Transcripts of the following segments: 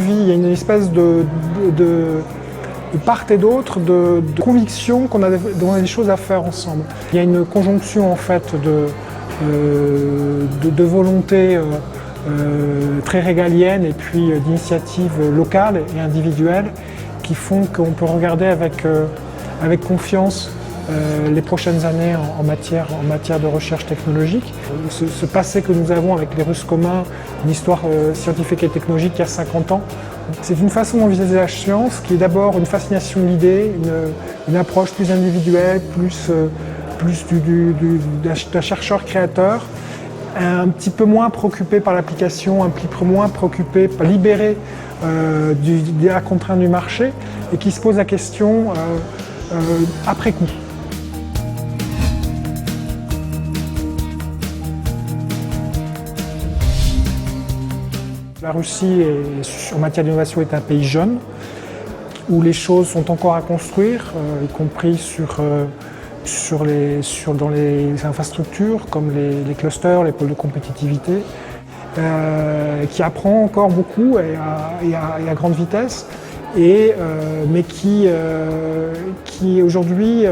envie, il y a une espèce de part et d'autre de conviction qu'on a des choses à faire ensemble. Il y a une conjonction en fait de volonté très régalienne et puis d'initiatives locales et individuelles qui font qu'on peut regarder avec confiance les prochaines années en matière de recherche technologique. Ce passé que nous avons avec les Russes communs, une histoire scientifique et technologique il y a 50 ans, c'est une façon d'envisager la science qui est d'abord une fascination de l'idée, une approche plus individuelle, plus d'un chercheur créateur, un petit peu moins préoccupé par l'application, un petit peu moins préoccupé, libéré de la contrainte du marché et qui se pose la question après coup. La Russie, en matière d'innovation, est un pays jeune, où les choses sont encore à construire, y compris dans les infrastructures, comme les clusters, les pôles de compétitivité, qui apprend encore beaucoup et à grande vitesse, mais qui aujourd'hui,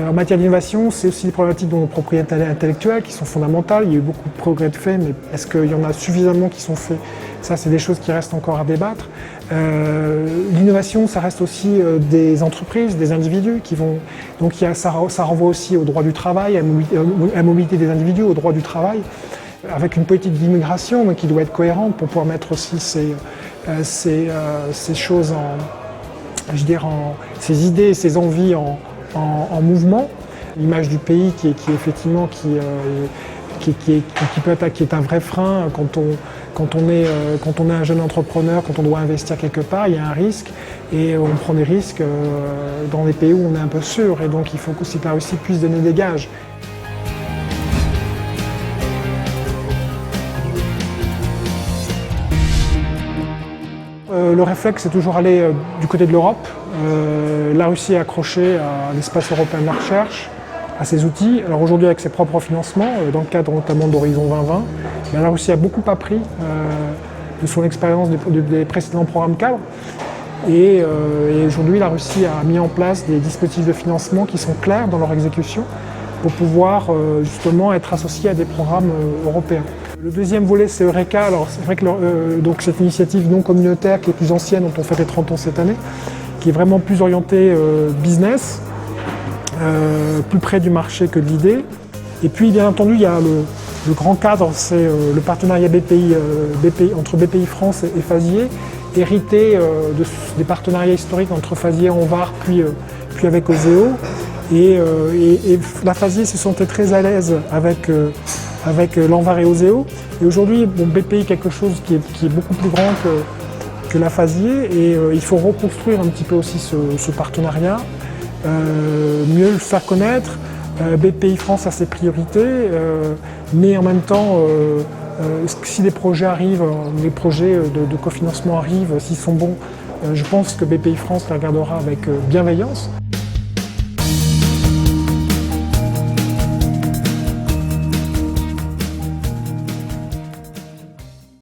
en matière d'innovation, c'est aussi des problématiques de nos propriétés intellectuelles qui sont fondamentales. Il y a eu beaucoup de progrès de faits, mais est-ce qu'il y en a suffisamment qui sont faits? Ça, c'est des choses qui restent encore à débattre. L'innovation, ça reste aussi des entreprises, des individus qui vont... Donc ça renvoie aussi au droit du travail, à la mobilité des individus, au droit du travail, avec une politique d'immigration qui doit être cohérente pour pouvoir mettre aussi ces choses ces idées, ces envies en mouvement. L'image du pays qui est un vrai frein quand on est un jeune entrepreneur, quand on doit investir quelque part, il y a un risque et on prend des risques dans des pays où on est un peu sûr et donc il faut aussi que la Russie puisse donner des gages. Le réflexe, c'est toujours aller du côté de l'Europe. La Russie est accrochée à l'espace européen de la recherche, à ses outils. Alors aujourd'hui, avec ses propres financements, dans le cadre notamment d'Horizon 2020, la Russie a beaucoup appris de son expérience des précédents programmes cadres. Et aujourd'hui, la Russie a mis en place des dispositifs de financement qui sont clairs dans leur exécution pour pouvoir justement être associés à des programmes européens. Le deuxième volet, c'est Eureka. Alors c'est vrai que donc cette initiative non communautaire qui est plus ancienne, dont on fait les 30 ans cette année, qui est vraiment plus orientée business, plus près du marché que de l'idée. Et puis bien entendu, il y a le grand cadre, c'est le partenariat entre BPI France et Fazier, hérité des partenariats historiques entre Fazier et Envar, puis avec Oseo. Et la Fazier se sentait très à l'aise avec l'Envar et Oseo. Et aujourd'hui, BPI est quelque chose qui est beaucoup plus grand que la Fazier. Et il faut reconstruire un petit peu aussi ce partenariat, mieux le faire connaître. BPI France a ses priorités, mais en même temps, si des projets arrivent, les projets de cofinancement arrivent, s'ils sont bons, je pense que BPI France les regardera avec bienveillance.